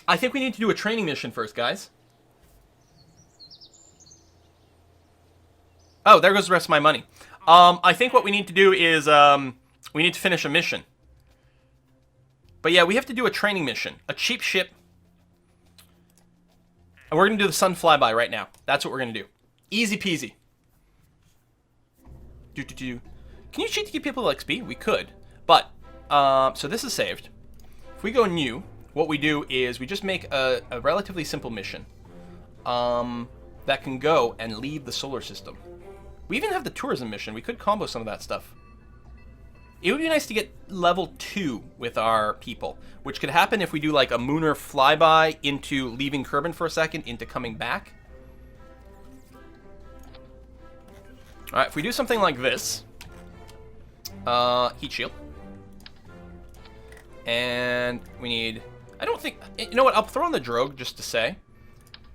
I think we need to do a training mission first, guys. Oh, there goes the rest of my money. I think what we need to do is we need to finish a mission. But yeah, we have to do a training mission. A cheap ship. And we're going to do the sun flyby right now. That's what we're going to do. Easy peasy. Can you cheat to give people XP? We could. But, so this is saved. If we go new, what we do is we just make a relatively simple mission. That can go and leave the solar system. We even have the tourism mission. We could combo some of that stuff. It would be nice to get level 2 with our people, which could happen if we do like a Mooner flyby into leaving Kerbal for a second into coming back. Alright, if we do something like this, heat shield. And we need, I don't think, you know what, I'll throw on the drogue just to say.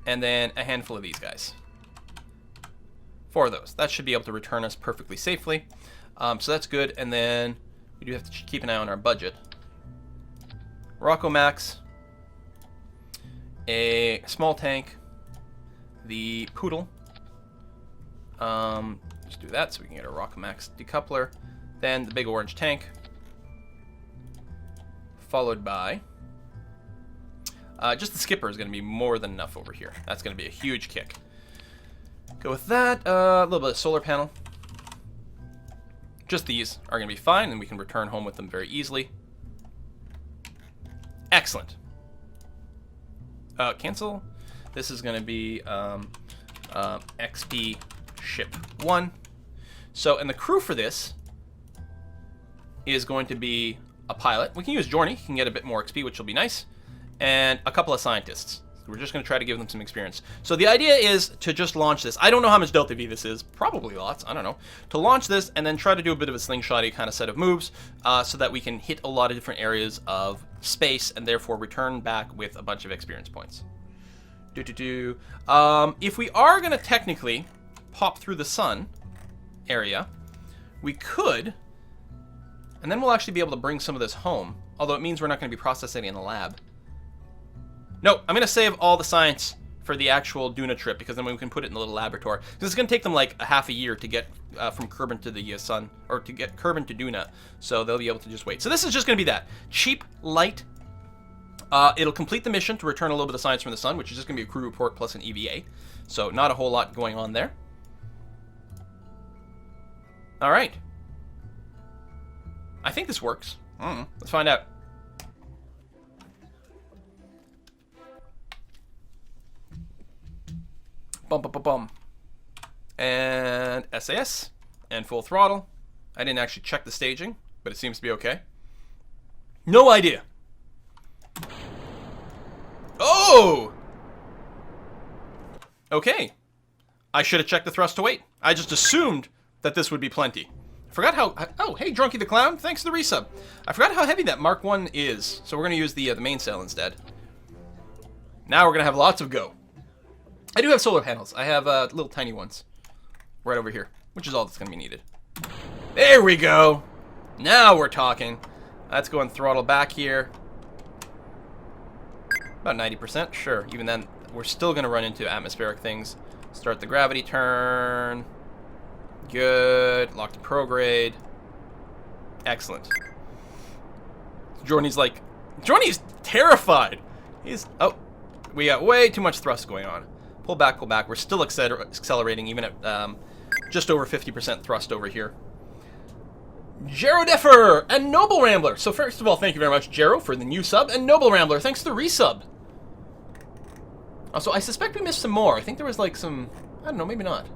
And then a handful of these guys. 4 of those. That should be able to return us perfectly safely. So that's good. And then we do have to keep an eye on our budget. Rocco Max. A small tank. The Poodle. Just do that so we can get a Rocco Max decoupler. Then the big orange tank. Followed by... just the skipper is going to be more than enough over here. That's going to be a huge kick. Go with that. A little bit of solar panel. Just these are going to be fine, and we can return home with them very easily. Excellent. Cancel. This is going to be XP ship 1. So, and the crew for this is going to be a pilot. We can use Jorny. He can get a bit more XP, which will be nice. And a couple of scientists. We're just going to try to give them some experience. So the idea is to just launch this. I don't know how much Delta V this is. Probably lots. I don't know. To launch this and then try to do a bit of a slingshotty kind of set of moves so that we can hit a lot of different areas of space and therefore return back with a bunch of experience points. If we are going to technically pop through the sun area, we could, and then we'll actually be able to bring some of this home, although it means we're not going to be processing it in the lab. No, I'm going to save all the science for the actual Duna trip, because then we can put it in the little laboratory. Because it's going to take them like a half a year to get from Kerbal to the sun, or to get Kerbal to Duna, so they'll be able to just wait. So this is just going to be that. Cheap, light. It'll complete the mission to return a little bit of science from the sun, which is just going to be a crew report plus an EVA. So not a whole lot going on there. All right. I think this works. Let's find out. Bum, bum, bum, bum. And SAS. And full throttle. I didn't actually check the staging, but it seems to be okay. No idea. Oh! Okay. I should have checked the thrust to weight. I just assumed that this would be plenty. I forgot how... Oh, hey, Drunky the Clown. Thanks for the resub. I forgot how heavy that Mark 1 is, so we're going to use the mainsail instead. Now we're going to have lots of go. I do have solar panels. I have little tiny ones right over here, which is all that's going to be needed. There we go. Now we're talking. Let's go and throttle back here. About 90%. Sure. Even then, we're still going to run into atmospheric things. Start the gravity turn. Good. Lock to prograde. Excellent. Jorny's like... Jorny's terrified. He's... Oh. We got way too much thrust going on. Pull back, pull back. We're still accelerating, even at just over 50% thrust over here. Jero Deffer and Noble Rambler. So first of all, thank you very much, Jero, for the new sub, and Noble Rambler, thanks for the resub. Also, I suspect we missed some more. I think there was like some... I don't know, maybe not.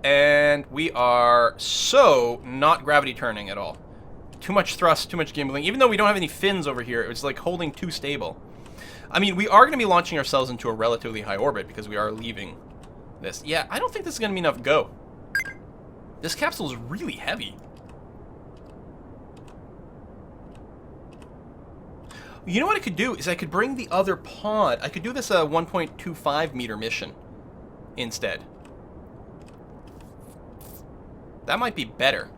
And we are so not gravity turning at all. Too much thrust, too much gimbling. Even though we don't have any fins over here, it's like holding too stable. I mean, we are going to be launching ourselves into a relatively high orbit because we are leaving this. Yeah, I don't think this is going to be enough go. This capsule is really heavy. You know what I could do is I could bring the other pod. I could do this 1.25 meter mission instead. That might be better.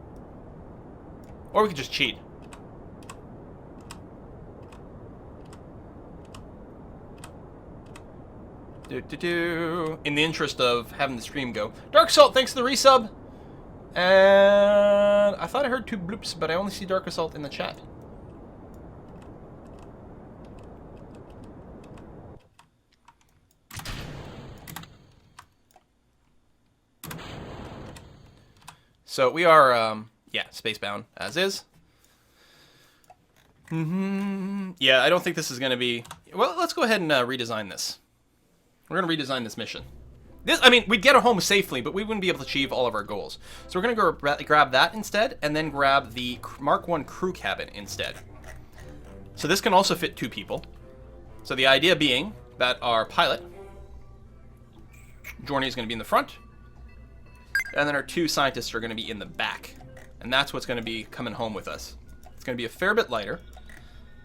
Or we could just cheat. In the interest of having the stream go. Dark Assault, thanks for the resub. And I thought I heard 2 bloops, but I only see Dark Assault in the chat. So we are, yeah, spacebound as is. Yeah, I don't think this is going to be... Well, let's go ahead and redesign this. We're going to redesign this mission. I mean, we'd get her home safely, but we wouldn't be able to achieve all of our goals. So we're going to go grab that instead, and then grab the Mark 1 crew cabin instead. So this can also fit 2 people. So the idea being that our pilot, Jorny, is going to be in the front, and then our 2 scientists are going to be in the back. And that's what's going to be coming home with us. It's going to be a fair bit lighter,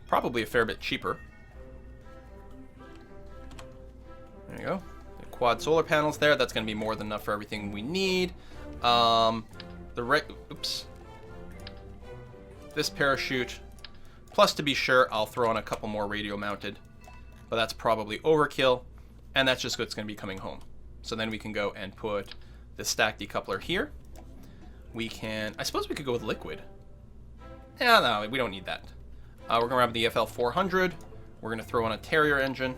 probably a fair bit cheaper. There you go. The quad solar panels there. That's going to be more than enough for everything we need. Oops. This parachute. Plus, to be sure, I'll throw on a couple more radio mounted. But that's probably overkill. And that's just what's going to be coming home. So then we can go and put the stack decoupler here. We can... I suppose we could go with liquid. Yeah, no, we don't need that. We're going to grab the EFL 400. We're going to throw on a Terrier engine.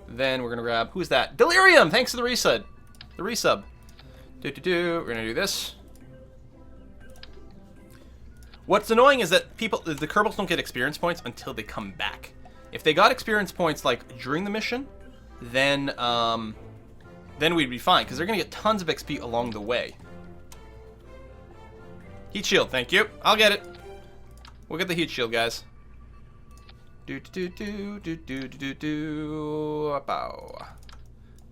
Then we're going to grab... Who's that? Delirium! Thanks for the resub. We're going to do this. What's annoying is that the Kerbals don't get experience points until they come back. If they got experience points, like, during the mission, then we'd be fine, because they're going to get tons of XP along the way. Heat shield, thank you. I'll get it. We'll get the heat shield, guys. Bow.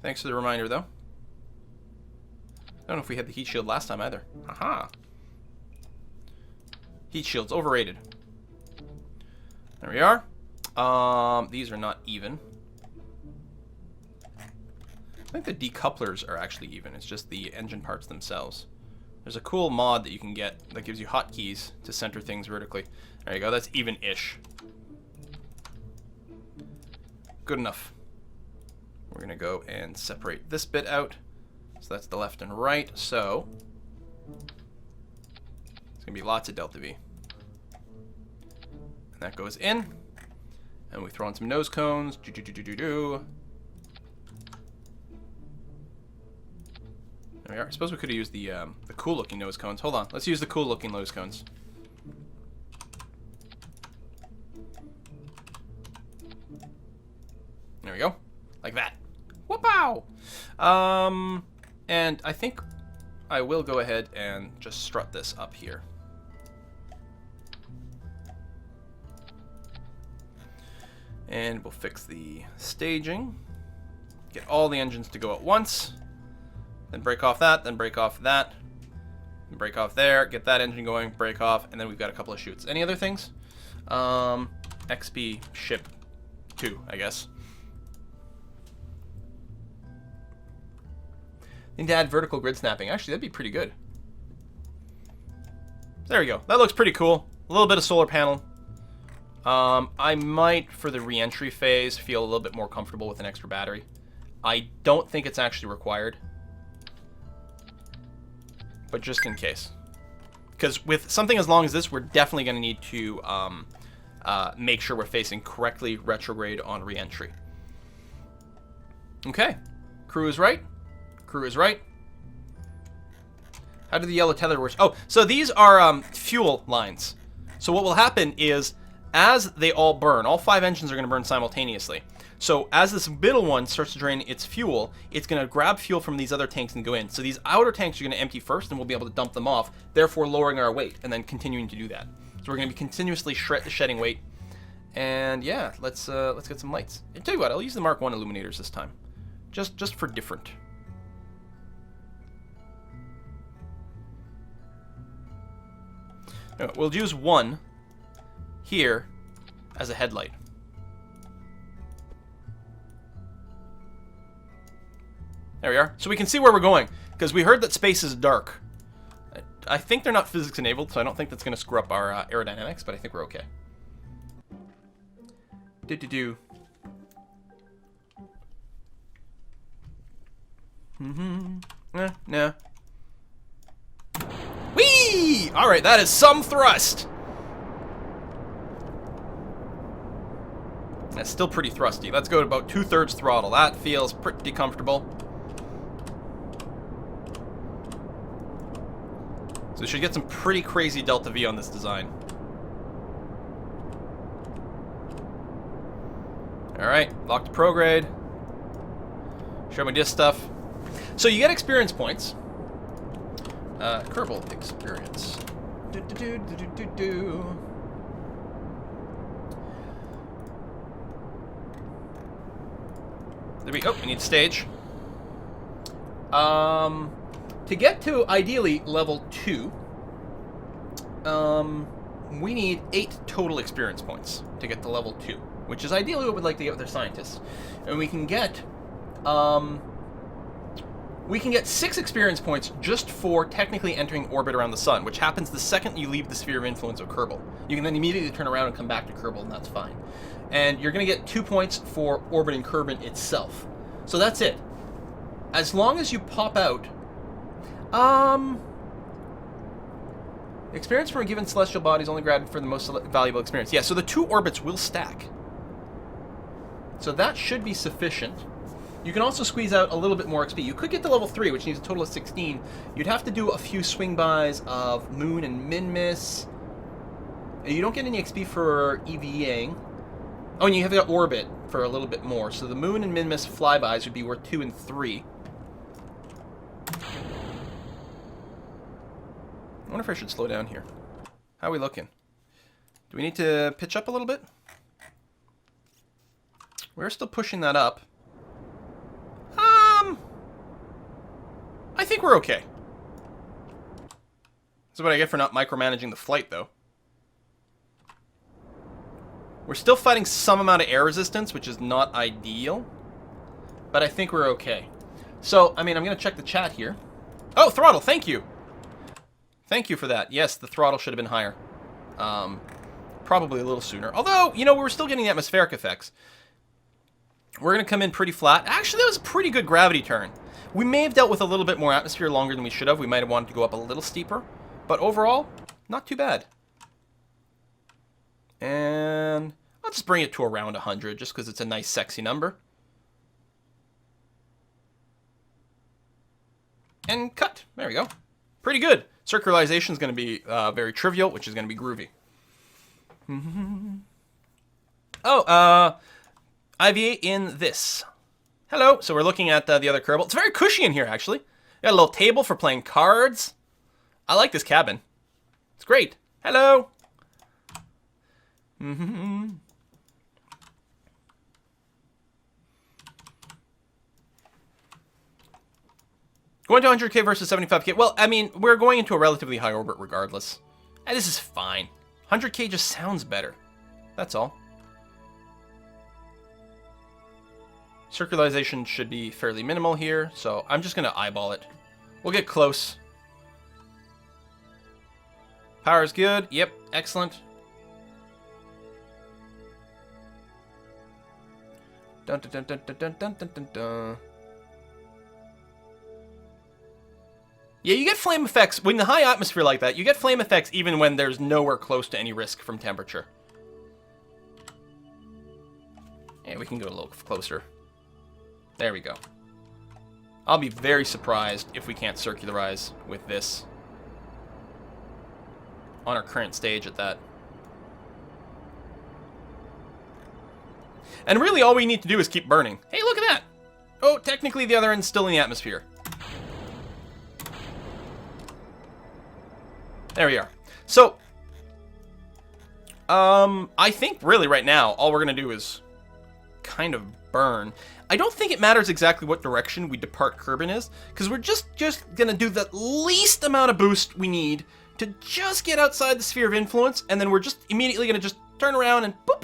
Thanks for the reminder, though. I don't know if we had the heat shield last time either. Aha. Heat shield's overrated. There we are. These are not even. I think the decouplers are actually even. It's just the engine parts themselves. There's a cool mod that you can get that gives you hotkeys to center things vertically. There you go. That's even-ish. Good enough. We're going to go and separate this bit out. So that's the left and right. So it's going to be lots of delta V. And that goes in. And we throw in some nose cones. There we are. I suppose we could have used the cool-looking nose cones. Hold on. Let's use the cool-looking nose cones. There we go. Like that. Whoop-ow! And I think I will go ahead and just strut this up here. And we'll fix the staging. Get all the engines to go at once. Then break off that, then break off that. And break off there, get that engine going, break off, and then we've got a couple of chutes. Any other things? XP ship 2, I guess. Need to add vertical grid snapping. Actually, that'd be pretty good. There we go. That looks pretty cool. A little bit of solar panel. I might, for the re-entry phase, feel a little bit more comfortable with an extra battery. I don't think it's actually required. But just in case. Because with something as long as this, we're definitely going to need to make sure we're facing correctly retrograde on re-entry. Okay. Crew is right. Crew is right. How do the yellow tether work? Oh, so these are fuel lines. So what will happen is, as they all burn, all 5 engines are going to burn simultaneously. So as this middle one starts to drain its fuel, it's going to grab fuel from these other tanks and go in. So these outer tanks are going to empty first, and we'll be able to dump them off, therefore lowering our weight, and then continuing to do that. So we're going to be continuously shedding weight. And yeah, let's get some lights. I'll tell you what, I'll use the Mark 1 illuminators this time. Just for different. No, we'll use one here as a headlight. There we are. So we can see where we're going, because we heard that space is dark. I think they're not physics enabled, so I don't think that's going to screw up our aerodynamics, but I think we're okay. Do-do-do. No. Whee! Alright, that is some thrust. That's still pretty thrusty. Let's go to about 2/3 throttle. That feels pretty comfortable. So we should get some pretty crazy delta V on this design. Alright, lock to prograde. Show me this stuff. So you get experience points. Kerbal experience. There we go. We need stage. To get to ideally level 2, we need 8 total experience points to get to level 2, which is ideally what we'd like to get with our scientists. And we can get 6 experience points just for technically entering orbit around the sun, which happens the second you leave the sphere of influence of Kerbal. You can then immediately turn around and come back to Kerbal, and that's fine. And you're going to get 2 points for orbiting Kerbal itself. So that's it. As long as you pop out... experience from a given celestial body is only granted for the most valuable experience. Yeah, so the 2 orbits will stack. So that should be sufficient. You can also squeeze out a little bit more XP. You could get to level 3, which needs a total of 16. You'd have to do a few swing-bys of Moon and Minmus. You don't get any XP for EVAing. Oh, and you have the orbit for a little bit more. So the Moon and Minmus flybys would be worth 2 and 3. I wonder if I should slow down here. How are we looking? Do we need to pitch up a little bit? We're still pushing that up. I think we're okay. That's what I get for not micromanaging the flight, though. We're still fighting some amount of air resistance, which is not ideal. But I think we're okay. So, I mean, I'm going to check the chat here. Oh, throttle, thank you. Thank you for that. Yes, the throttle should have been higher. Probably a little sooner. Although, you know, we're still getting the atmospheric effects. We're going to come in pretty flat. Actually, that was a pretty good gravity turn. We may have dealt with a little bit more atmosphere longer than we should have. We might have wanted to go up a little steeper. But overall, not too bad. And I'll just bring it to around 100, just because it's a nice, sexy number. And cut. There we go. Pretty good. Circularization is going to be very trivial, which is going to be groovy. Oh, IVA in this. Hello. So we're looking at the other Kerbal. It's very cushy in here, actually. Got a little table for playing cards. I like this cabin. It's great. Hello. Going to 100k versus 75k. Well, I mean, we're going into a relatively high orbit regardless. And this is fine. 100k just sounds better. That's all. Circularization should be fairly minimal here, so I'm just going to eyeball it. We'll get close. Power is good. Yep, excellent. Dun dun dun dun dun dun dun dun dun. Yeah, you get flame effects. When the high atmosphere like that, you get flame effects even when there's nowhere close to any risk from temperature. Yeah, we can go a little closer. There we go. I'll be very surprised if we can't circularize with this. On our current stage at that. And really all we need to do is keep burning. Hey, look at that! Oh, technically the other end's still in the atmosphere. There we are. So, I think really right now, all we're going to do is kind of burn. I don't think it matters exactly what direction we depart Kerbal is, because we're just going to do the least amount of boost we need to just get outside the sphere of influence, and then we're just immediately going to just turn around and boop,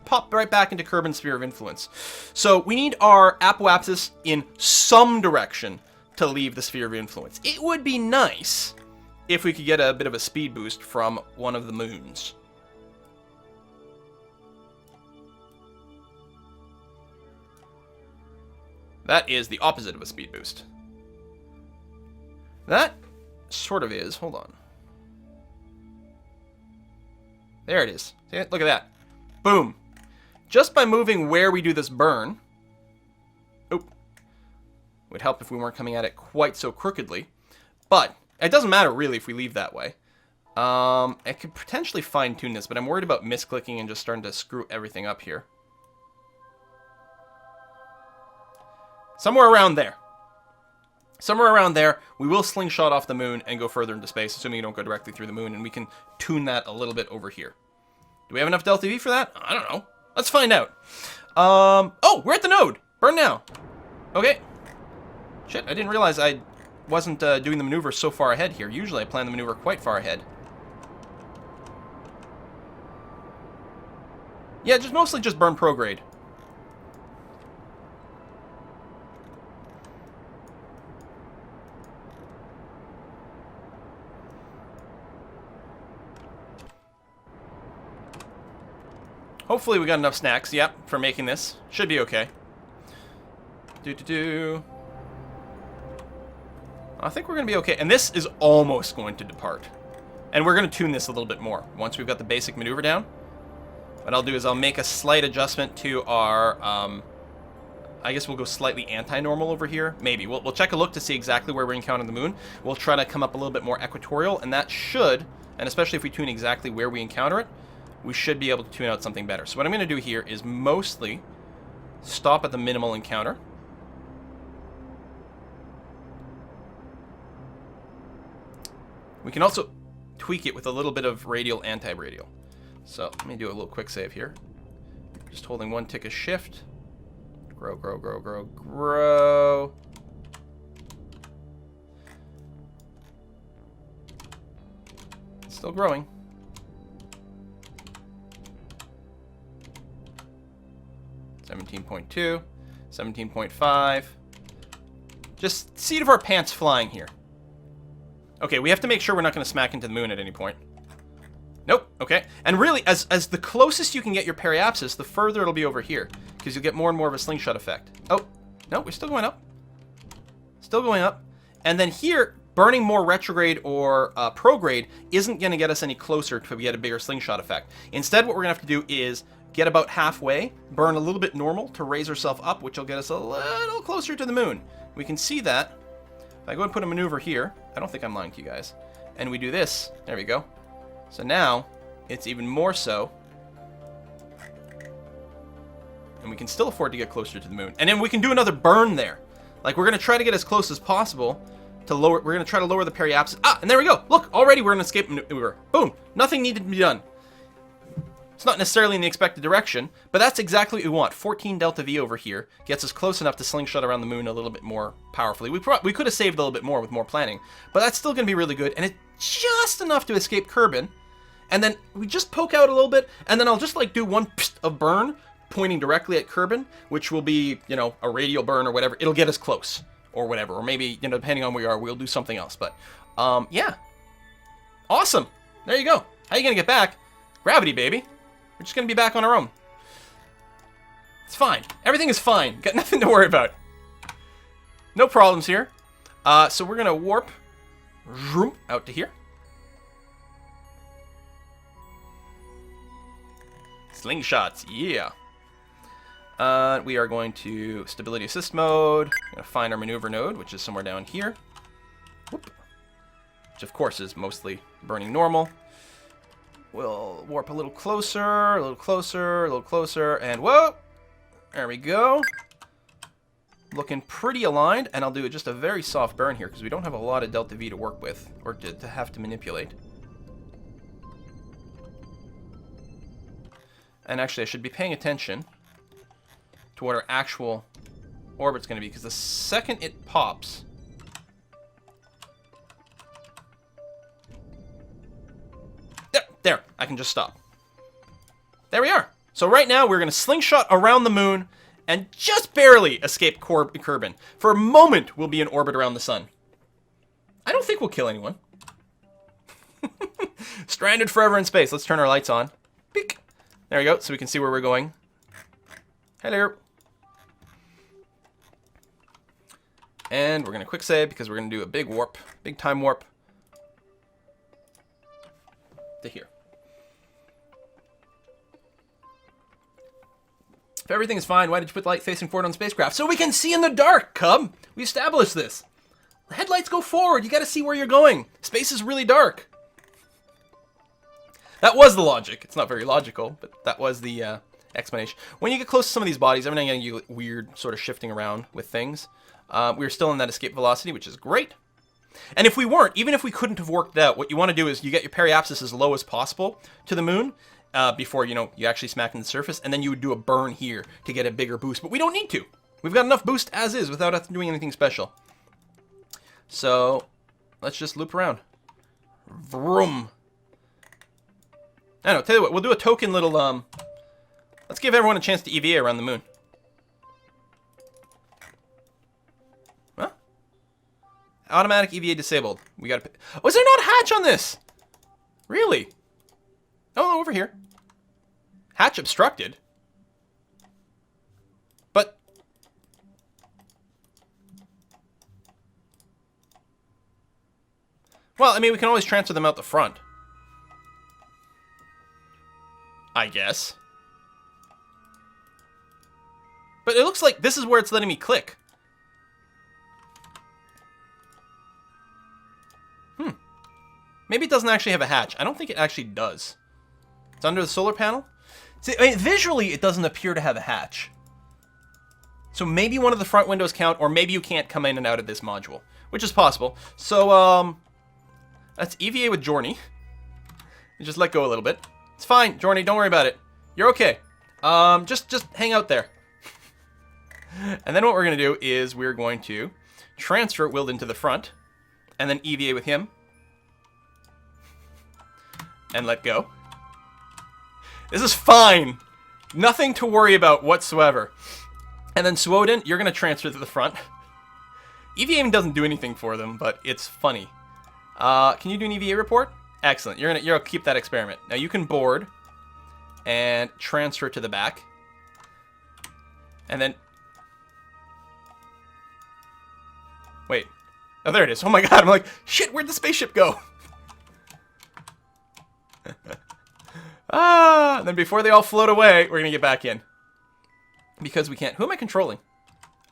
pop right back into Kerbal's sphere of influence. So we need our apoapsis in some direction to leave the sphere of influence. It would be nice if we could get a bit of a speed boost from one of the moons. That is the opposite of a speed boost. That sort of is. Hold on. There it is. See it? Look at that. Boom. Just by moving where we do this burn. Oh. Would help if we weren't coming at it quite so crookedly. But it doesn't matter really if we leave that way. I could potentially fine-tune this, but I'm worried about misclicking and just starting to screw everything up here. Somewhere around there. Somewhere around there, we will slingshot off the moon and go further into space, assuming you don't go directly through the moon, and we can tune that a little bit over here. Do we have enough delta V for that? I don't know. Let's find out. Oh, we're at the node. Burn now. Okay. Shit, I didn't realize I wasn't doing the maneuver so far ahead here. Usually I plan the maneuver quite far ahead. Yeah, mostly just burn prograde. Hopefully we got enough snacks, yep, for making this. Should be okay. I think we're going to be okay. And this is almost going to depart. And we're going to tune this a little bit more once we've got the basic maneuver down. What I'll do is I'll make a slight adjustment to our... I guess we'll go slightly anti-normal over here. Maybe. We'll check a look to see exactly where we're encountering the moon. We'll try to come up a little bit more equatorial. And that should, and especially if we tune exactly where we encounter it, we should be able to tune out something better. So what I'm going to do here is mostly stop at the minimal encounter. We can also tweak it with a little bit of radial, anti-radial. So let me do a little quick save here. Just holding one tick of shift. Grow, grow, grow, grow, grow. Still growing. 17.2, 17.5. Just seat of our pants flying here. Okay, we have to make sure we're not going to smack into the moon at any point. Nope, okay. And really, as the closest you can get your periapsis, the further it'll be over here, because you'll get more and more of a slingshot effect. Oh, no, we're still going up. Still going up. And then here, burning more retrograde or prograde isn't going to get us any closer to get a bigger slingshot effect. Instead, what we're going to have to do is get about halfway, burn a little bit normal to raise ourselves up, which will get us a little closer to the moon. We can see that. If I go and put a maneuver here, I don't think I'm lying to you guys, and we do this, there we go. So now, it's even more so. And we can still afford to get closer to the moon. And then we can do another burn there. Like, we're going to try to get as close as possible to lower, we're going to try to lower the periapsis. Ah, and there we go. Look, already we're in an escape maneuver. Boom. Nothing needed to be done. It's not necessarily in the expected direction, but that's exactly what we want. 14 delta V over here gets us close enough to slingshot around the moon a little bit more powerfully. We could have saved a little bit more with more planning, but that's still going to be really good, and it's just enough to escape Kerbin. And then we just poke out a little bit, and then I'll just like do one pst of burn pointing directly at Kerbin, which will be, you know, a radial burn or whatever. It'll get us close or whatever, or maybe, you know, depending on where we are, we'll do something else. But yeah, awesome. There you go. How are you gonna get back? Gravity, baby. We're just going to be back on our own. It's fine. Everything is fine. Got nothing to worry about. No problems here. So we're going to warp out to here. Slingshots, yeah. We are going to stability assist mode. We're going to find our maneuver node, which is somewhere down here. Whoop. Which, of course, is mostly burning normal. We'll warp a little closer, a little closer, a little closer, and whoa! There we go. Looking pretty aligned, and I'll do just a very soft burn here, because we don't have a lot of delta V to work with, or to have to manipulate. And actually, I should be paying attention to what our actual orbit's going to be, because the second it pops... There, I can just stop. There we are. So right now, we're going to slingshot around the moon and just barely escape Kerbin. For a moment, we'll be in orbit around the sun. I don't think we'll kill anyone. Stranded forever in space. Let's turn our lights on. Peek. There we go, so we can see where we're going. Hello. And we're going to quick save because we're going to do a big warp, big time warp to here. If everything is fine, why did you put the light facing forward on spacecraft? So we can see in the dark, Cub! We established this. The headlights go forward. You got to see where you're going. Space is really dark. That was the logic. It's not very logical, but that was the explanation. When you get close to some of these bodies, every now and again you get weird sort of shifting around with things. We're still in that escape velocity, which is great. And if we weren't, even if we couldn't have worked out, what you want to do is you get your periapsis as low as possible to the moon before, you actually smack into the surface, and then you would do a burn here to get a bigger boost. But we don't need to. We've got enough boost as is without us doing anything special. So let's just loop around. Vroom. I don't know, tell you what, we'll do a token little, let's give everyone a chance to EVA around the moon. Huh? Automatic EVA disabled. We gotta... Oh, is there not a hatch on this? Really? Oh, over here. Hatch obstructed. But... Well, I mean, we can always transfer them out the front. I guess. But it looks like this is where it's letting me click. Maybe it doesn't actually have a hatch. I don't think it actually does. It's under the solar panel. See, I mean, visually, it doesn't appear to have a hatch. So maybe one of the front windows count, or maybe you can't come in and out of this module, which is possible. So, let's EVA with Jorny. And just let go a little bit. It's fine, Jorny, don't worry about it. You're okay. Just hang out there. And then what we're going to do is we're going to transfer Wilden to the front, and then EVA with him. And let go. This is fine. Nothing to worry about whatsoever. And then Swoden, you're going to transfer to the front. EVA doesn't do anything for them, but it's funny. Can you do an EVA report? Excellent. You're gonna keep that experiment. Now you can board and transfer to the back. And then wait. Oh, there it is. Oh my god, I'm like, shit, where'd the spaceship go? And then before they all float away, we're gonna get back in. Because we can't. Who am I controlling?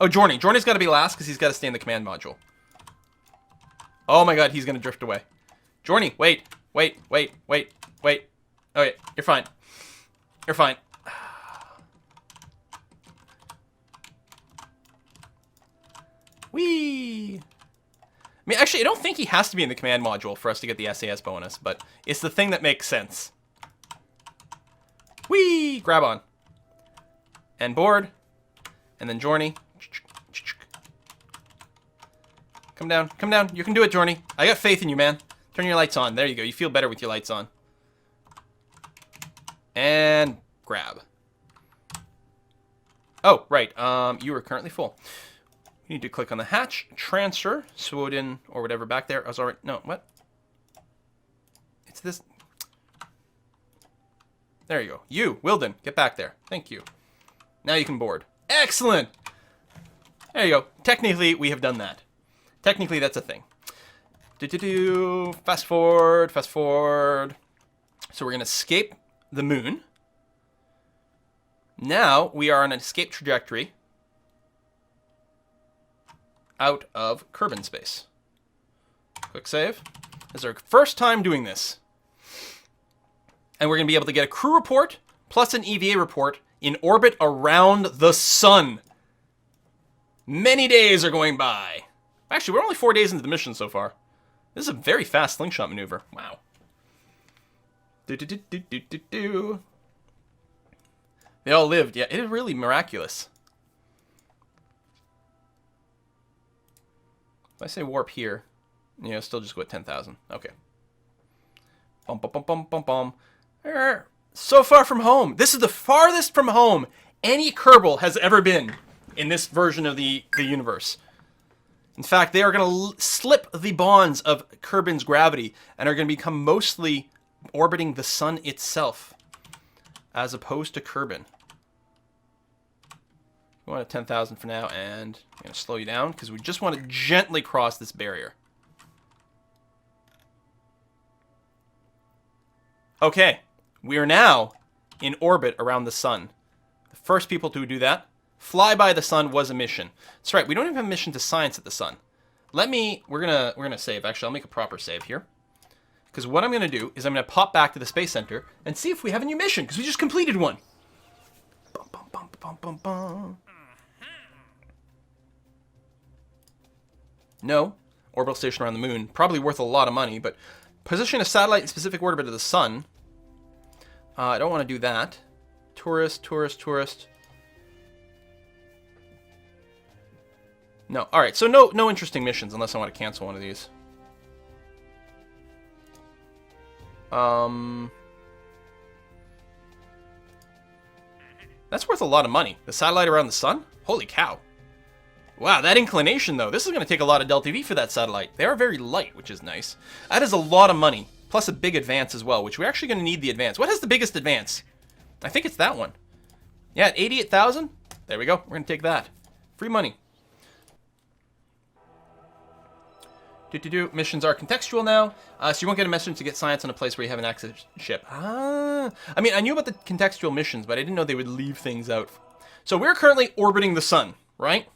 Oh, Jorny. Jorny's gotta be last because he's gotta stay in the command module. Oh my god, he's gonna drift away. Jorny, wait. Wait. Okay, you're fine. You're fine. Whee! I mean, actually, I don't think he has to be in the command module for us to get the SAS bonus, but it's the thing that makes sense. Whee! Grab on. And board. And then Jorny. Come down. Come down. You can do it, Jorny. I got faith in you, man. Turn your lights on. There you go. You feel better with your lights on. And grab. Oh, right. You are currently full. You need to click on the hatch, transfer, Swoden, or whatever back there. I was already... No, what? It's this... There you go. You, Wilden, get back there. Thank you. Now you can board. Excellent! There you go. Technically, we have done that. Technically, that's a thing. Fast forward, fast forward. So we're going to escape the moon. Now we are on an escape trajectory out of Kerbal space. Quick save. This is our first time doing this. And we're going to be able to get a crew report plus an EVA report in orbit around the sun. Many days are going by. Actually, we're only 4 days into the mission so far. This is a very fast slingshot maneuver. Wow. They all lived. Yeah, it is really miraculous. If I say warp here, still just go at 10,000. Okay. Bum, bum, bum, bum, bum, bum. So far from home. This is the farthest from home any Kerbal has ever been in this version of the universe. In fact, they are going to slip the bonds of Kerbal's gravity and are going to become mostly orbiting the sun itself, as opposed to Kerbal. Go on to 10,000 for now, and I'm going to slow you down because we just want to gently cross this barrier. Okay, we are now in orbit around the sun. The first people to do that, fly by the sun, was a mission. That's right, we don't even have a mission to science at the sun. We're gonna save. Actually, I'll make a proper save here. Because what I'm gonna do is I'm gonna pop back to the Space Center and see if we have a new mission, because we just completed one. Bum, bum, bum, bum, bum, bum. No, orbital station around the moon, probably worth a lot of money, but position a satellite in specific orbit of the sun. I don't want to do that. Tourist, tourist, tourist. No. All right. So no interesting missions unless I want to cancel one of these. That's worth a lot of money. The satellite around the sun? Holy cow. Wow, that inclination though. This is going to take a lot of Delta V for that satellite. They are very light, which is nice. That is a lot of money. Plus a big advance as well, which we're actually going to need the advance. What has the biggest advance? I think it's that one. Yeah, at 88,000. There we go. We're going to take that. Free money. Missions are contextual now, so you won't get a message to get science on a place where you have an access ship. I mean, I knew about the contextual missions, but I didn't know they would leave things out. So we're currently orbiting the sun, right?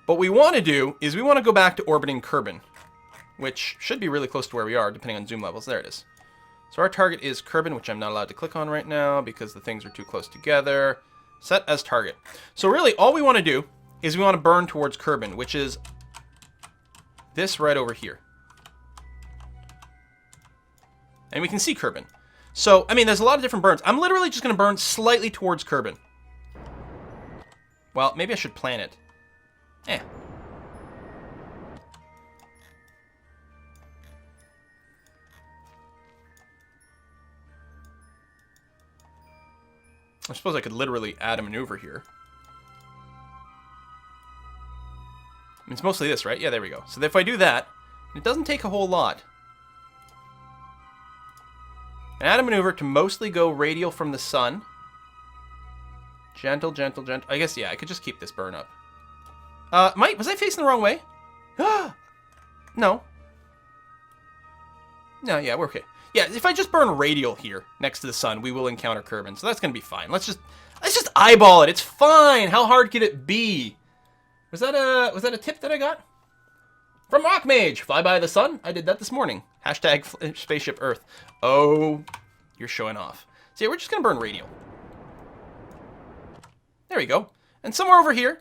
What we want to do is we want to go back to orbiting Kerbin, which should be really close to where we are, depending on zoom levels. There it is. So our target is Kerbin, which I'm not allowed to click on right now because the things are too close together. Set as target. So really, all we want to do is we want to burn towards Kerbin, which is this right over here. And we can see Kerbin. So, I mean, there's a lot of different burns. I'm literally just going to burn slightly towards Kerbin. Well, maybe I should plan it. I suppose I could literally add a maneuver here. I mean, it's mostly this, right? Yeah, there we go. So if I do that, it doesn't take a whole lot. And add a maneuver to mostly go radial from the sun. Gentle, gentle, gentle. I guess, yeah, I could just keep this burn up. Was I facing the wrong way? No. No, yeah, we're okay. Yeah, if I just burn radial here next to the sun, we will encounter Kerbin. So that's going to be fine. Let's just eyeball it. It's fine. How hard could it be? Was that a tip that I got? From Rock Mage. Fly by the sun. I did that this morning. Hashtag spaceship Earth. Oh, you're showing off. So yeah, we're just going to burn radial. There we go. And somewhere over here.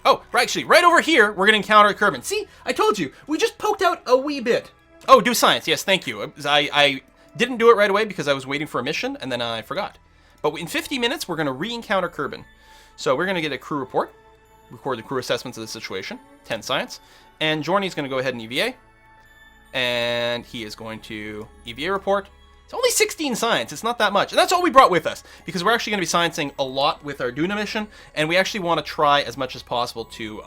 Oh, actually, right over here, we're going to encounter Kerbin. See, I told you, we just poked out a wee bit. Oh, do science. Yes, thank you. I didn't do it right away because I was waiting for a mission, and then I forgot. But in 50 minutes, we're going to re-encounter Kerbin. So we're going to get a crew report, record the crew assessments of the situation, 10 science, and Jorny's going to go ahead and EVA, and he is going to EVA report. It's only 16 science. It's not that much. And that's all we brought with us, because we're actually going to be sciencing a lot with our Duna mission, and we actually want to try as much as possible to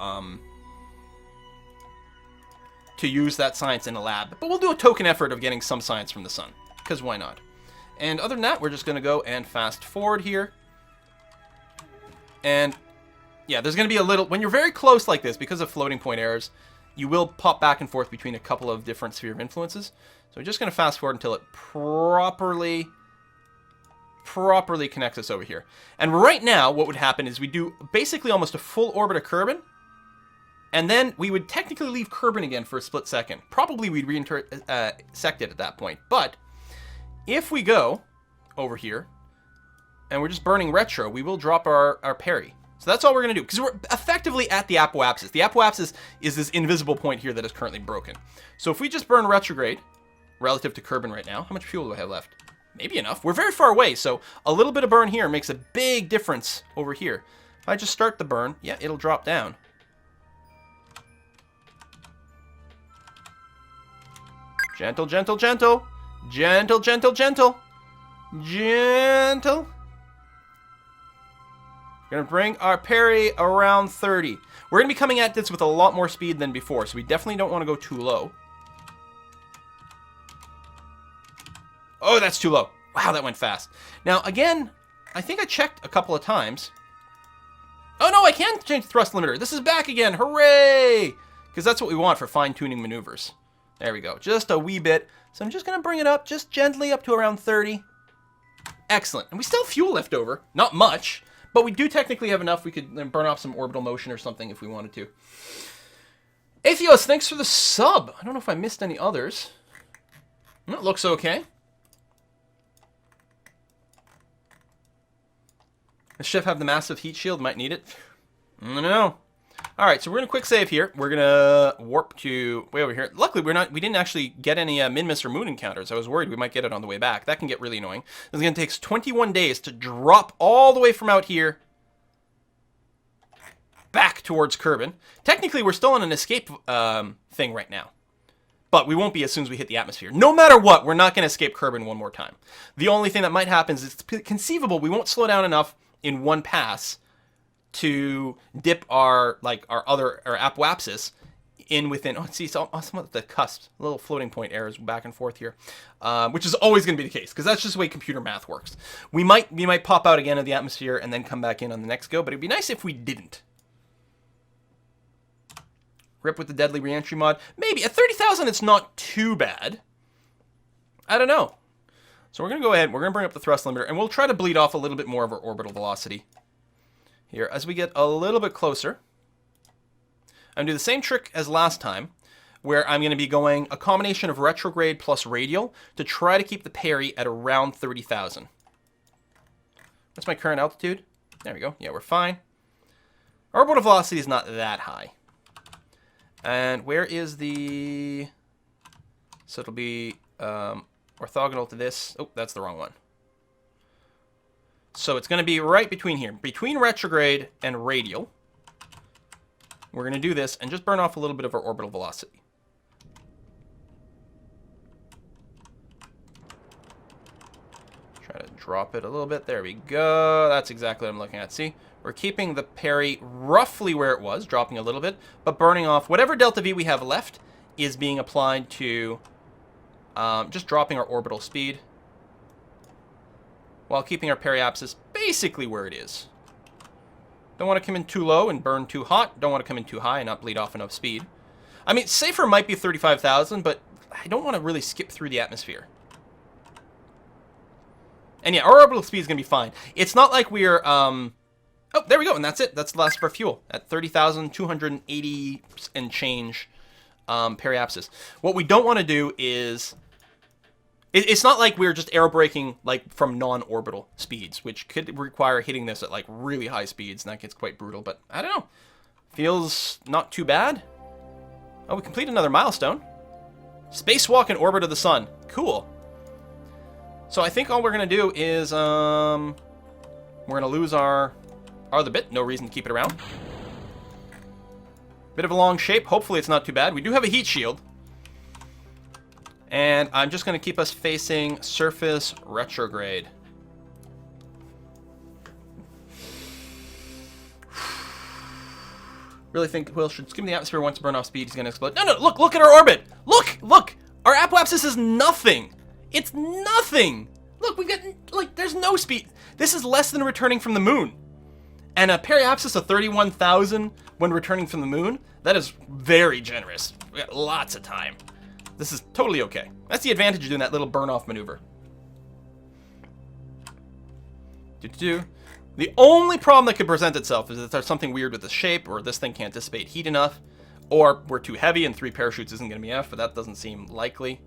use that science in a lab. But we'll do a token effort of getting some science from the sun, because why not? And other than that, we're just going to go and fast forward here. And yeah, there's going to be a little... When you're very close like this, because of floating point errors, you will pop back and forth between a couple of different sphere of influences. So we're just going to fast forward until it properly connects us over here. And right now, what would happen is we do basically almost a full orbit of Kerbin, and then we would technically leave Kerbin again for a split second. Probably we'd re-intersect it at that point. But if we go over here, and we're just burning retro, we will drop our parry. So that's all we're going to do, because we're effectively at the apoapsis. The apoapsis is this invisible point here that is currently broken. So if we just burn retrograde, relative to Kerbin right now, how much fuel do I have left? Maybe enough. We're very far away, so a little bit of burn here makes a big difference over here. If I just start the burn, yeah, it'll drop down. Gentle, gentle, gentle. Gentle, gentle, gentle. Gentle. We're going to bring our parry around 30. We're going to be coming at this with a lot more speed than before, so we definitely don't want to go too low. Oh, that's too low. Wow, that went fast. Now, again, I think I checked a couple of times. Oh, no, I can change the thrust limiter. This is back again. Hooray! Because that's what we want for fine-tuning maneuvers. There we go. Just a wee bit. So I'm just going to bring it up just gently up to around 30. Excellent. And we still have fuel left over. Not much, but we do technically have enough. We could burn off some orbital motion or something if we wanted to. Atheos, thanks for the sub. I don't know if I missed any others. It looks okay. Does Chef have the massive heat shield? Might need it. I don't know. All right, so we're gonna quick save here. We're gonna warp to way over here. Luckily, we didn't actually get any min-miss or moon encounters. I was worried we might get it on the way back. That can get really annoying. It's gonna take 21 days to drop all the way from out here back towards Kerbin. Technically, we're still on an escape thing right now, but we won't be as soon as we hit the atmosphere. No matter what, we're not gonna escape Kerbin one more time. The only thing that might happen is it's conceivable we won't slow down enough in one pass to dip our apoapsis in within. Oh, see, so some of the cusp, little floating point errors back and forth here, which is always going to be the case because that's just the way computer math works. We might pop out again of the atmosphere and then come back in on the next go, but it'd be nice if we didn't. Rip with the deadly reentry mod. Maybe at 30,000, it's not too bad. I don't know. So we're gonna go ahead. We're gonna bring up the thrust limiter, and we'll try to bleed off a little bit more of our orbital velocity here as we get a little bit closer. I'm gonna do the same trick as last time, where I'm gonna be going a combination of retrograde plus radial to try to keep the parry at around 30,000. What's my current altitude? There we go. Yeah, we're fine. Our orbital velocity is not that high. And where is the? So it'll be orthogonal to this. Oh, that's the wrong one. So it's going to be right between here, between retrograde and radial. We're going to do this and just burn off a little bit of our orbital velocity. Try to drop it a little bit. There we go. That's exactly what I'm looking at. See, we're keeping the parry roughly where it was, dropping a little bit, but burning off whatever delta V we have left is being applied to just dropping our orbital speed while keeping our periapsis basically where it is. Don't want to come in too low and burn too hot. Don't want to come in too high and not bleed off enough speed. I mean, safer might be 35,000, but I don't want to really skip through the atmosphere. And yeah, our orbital speed is going to be fine. It's not like we're... oh, there we go, and that's it. That's the last of our fuel at 30,280 and change periapsis. What we don't want to do is... It's not like we're just aerobraking like from non-orbital speeds, which could require hitting this at like really high speeds, and that gets quite brutal, but I don't know. Feels not too bad. Oh, we completed another milestone. Spacewalk in orbit of the sun. Cool. So I think all we're going to do is we're going to lose our other bit. No reason to keep it around. Bit of a long shape. Hopefully it's not too bad. We do have a heat shield. And I'm just going to keep us facing surface retrograde. Really think Will should skim the atmosphere once to burn off speed. He's going to explode. No, look at our orbit. Look. Our apoapsis is nothing. It's nothing. Look, we got, like, there's no speed. This is less than returning from the moon. And a periapsis of 31,000 when returning from the moon, that is very generous. We got lots of time. This is totally okay. That's the advantage of doing that little burn-off maneuver. The only problem that could present itself is that there's something weird with the shape, or this thing can't dissipate heat enough, or we're too heavy and 3 parachutes isn't going to be enough, but that doesn't seem likely.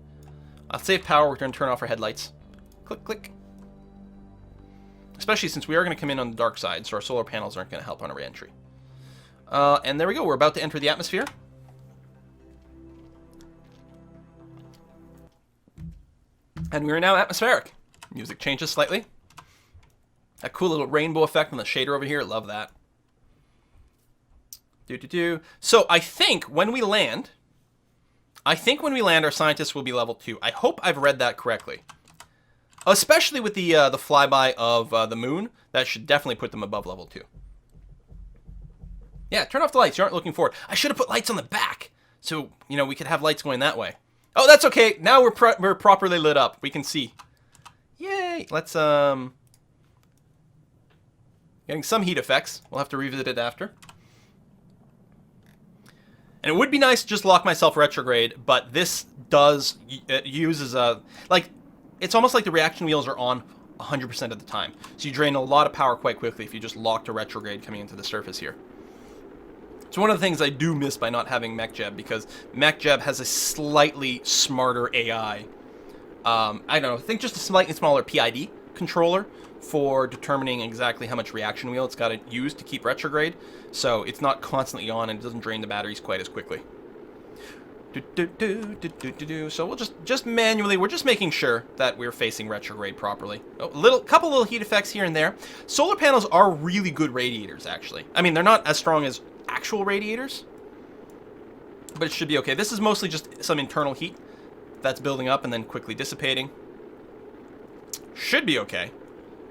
I'll save power. We're going to turn off our headlights. Click, click. Especially since we are going to come in on the dark side, so our solar panels aren't going to help on our re-entry. And there we go. We're about to enter the atmosphere. And we are now atmospheric. Music changes slightly. That cool little rainbow effect on the shader over here. Love that. So I think when we land, our scientists will be level 2. I hope I've read that correctly. Especially with the flyby of the moon. That should definitely put them above level 2. Yeah, turn off the lights. You aren't looking forward. I should have put lights on the back. So, you know, we could have lights going that way. Oh, that's okay. Now we're properly lit up. We can see. hey, let's, getting some heat effects. We'll have to revisit it after. And it would be nice to just lock myself retrograde, but this does, it uses a, like, it's almost like the reaction wheels are on 100% of the time. So you drain a lot of power quite quickly if you just lock to retrograde coming into the surface here. It's one of the things I do miss by not having MechJeb, because MechJeb has a slightly smarter AI. I don't know, I think just a slightly smaller PID controller for determining exactly how much reaction wheel it's got to use to keep retrograde. So it's not constantly on and it doesn't drain the batteries quite as quickly. So we'll just manually, we're just making sure that we're facing retrograde properly. Couple little heat effects here and there. Solar panels are really good radiators, actually. I mean, they're not as strong as actual radiators, but it should be okay. This is mostly just some internal heat that's building up and then quickly dissipating. Should be okay.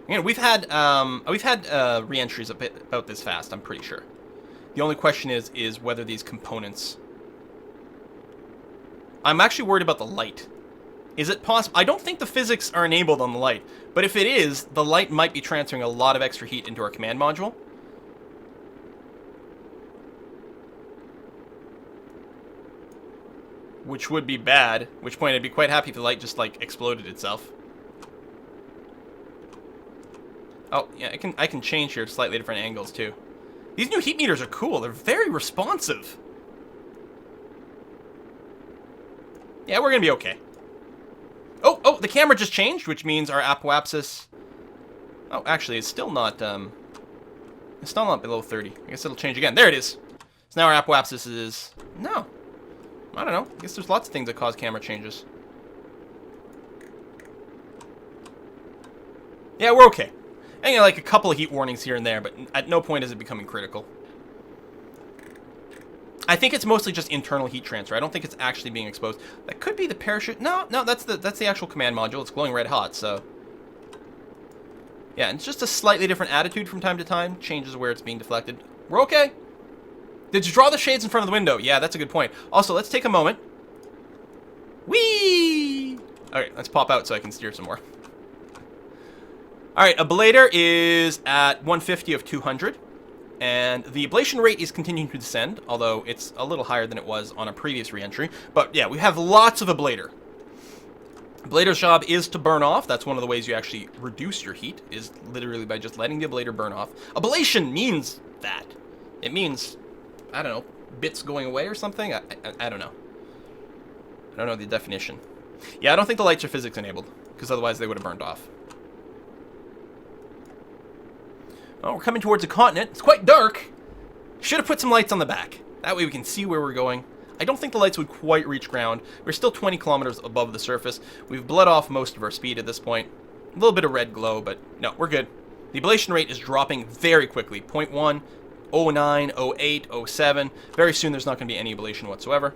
You know, we've had re-entries about this fast, I'm pretty sure. The only question is whether these components... I'm actually worried about the light. Is it possible? I don't think the physics are enabled on the light, but if it is, the light might be transferring a lot of extra heat into our command module. Which would be bad, at which point I'd be quite happy if the light just, like, exploded itself. Oh, yeah, I can change here to slightly different angles, too. These new heat meters are cool. They're very responsive. Yeah, we're gonna be okay. Oh, the camera just changed, which means our apoapsis... Oh, actually, it's still not below 30. I guess it'll change again. There it is. So now our apoapsis is... No. I don't know. I guess there's lots of things that cause camera changes. Yeah, we're okay. And, you know, like a couple of heat warnings here and there, but at no point is it becoming critical. I think it's mostly just internal heat transfer. I don't think it's actually being exposed. That could be the parachute. No, that's the actual command module. It's glowing red hot, so... Yeah, and it's just a slightly different attitude from time to time. Changes where it's being deflected. We're okay. Did you draw the shades in front of the window? Yeah, that's a good point. Also, let's take a moment. Whee! Alright, let's pop out so I can steer some more. Alright, ablator is at 150 of 200. And the ablation rate is continuing to descend, although it's a little higher than it was on a previous re-entry. But yeah, we have lots of ablator. Ablator's job is to burn off. That's one of the ways you actually reduce your heat, is literally by just letting the ablator burn off. Ablation means that. It means, I don't know, bits going away or something? I don't know. I don't know the definition. Yeah, I don't think the lights are physics enabled, because otherwise they would have burned off. Oh, we're coming towards a continent. It's quite dark. Should have put some lights on the back. That way we can see where we're going. I don't think the lights would quite reach ground. We're still 20 kilometers above the surface. We've bled off most of our speed at this point. A little bit of red glow, but no, we're good. The ablation rate is dropping very quickly. 0.1, 09, 08, 07. Very soon there's not going to be any ablation whatsoever.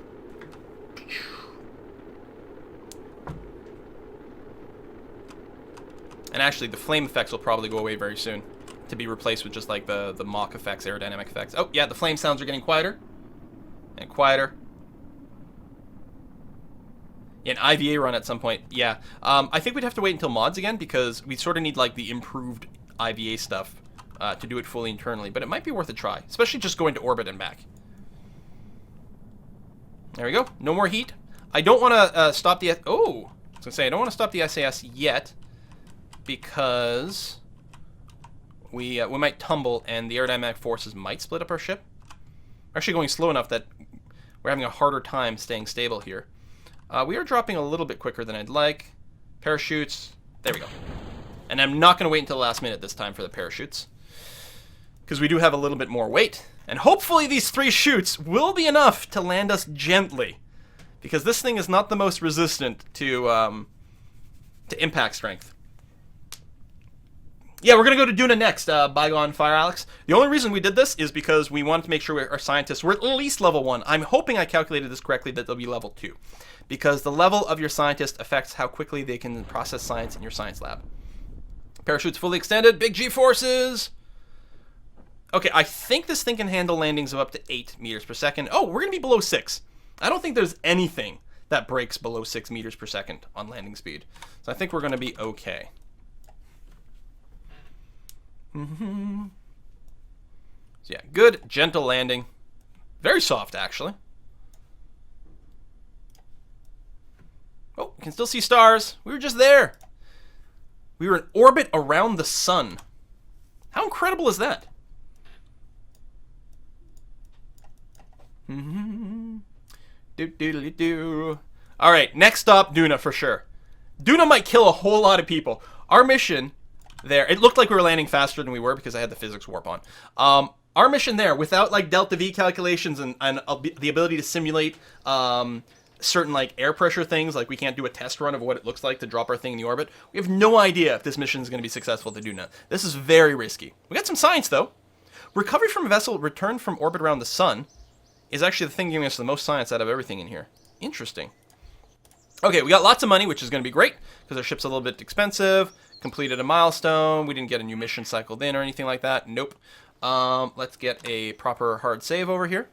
And actually, the flame effects will probably go away very soon, to be replaced with just like the Mach effects, aerodynamic effects. Oh, yeah, the flame sounds are getting quieter. And quieter. Yeah, an IVA run at some point. Yeah. I think we'd have to wait until mods again, because we sort of need like the improved IVA stuff to do it fully internally. But it might be worth a try, especially just going to orbit and back. There we go. No more heat. I don't want to stop the... Oh! I was going to say, I don't want to stop the SAS yet, because... We might tumble, and the aerodynamic forces might split up our ship. We're actually going slow enough that we're having a harder time staying stable here. We are dropping a little bit quicker than I'd like. Parachutes. There we go. And I'm not going to wait until the last minute this time for the parachutes, because we do have a little bit more weight. And hopefully these 3 chutes will be enough to land us gently, because this thing is not the most resistant to impact strength. Yeah, we're going to go to Duna next, Bygone Fire Alex. The only reason we did this is because we wanted to make sure our scientists were at least level 1. I'm hoping I calculated this correctly, that they'll be level 2. Because the level of your scientist affects how quickly they can process science in your science lab. Parachute's fully extended. Big G-forces. Okay, I think this thing can handle landings of up to 8 meters per second. Oh, we're going to be below 6. I don't think there's anything that breaks below 6 meters per second on landing speed. So I think we're going to be okay. So yeah, good, gentle landing. Very soft, actually. Oh, we can still see stars. We were just there. We were in orbit around the sun. How incredible is that? All right, next stop, Duna for sure. Duna might kill a whole lot of people. Our mission there, it looked like we were landing faster than we were because I had the physics warp on. Our mission there, without like delta V calculations and the ability to simulate certain like air pressure things, like we can't do a test run of what it looks like to drop our thing in the orbit. We have no idea if this mission is going to be successful to Duna. This is very risky. We got some science though. Recovery from a vessel returned from orbit around the sun is actually the thing giving us the most science out of everything in here. Interesting. Okay, we got lots of money, which is going to be great because our ship's a little bit expensive. Completed a milestone. We didn't get a new mission cycled in or anything like that. Nope. Let's get a proper hard save over here.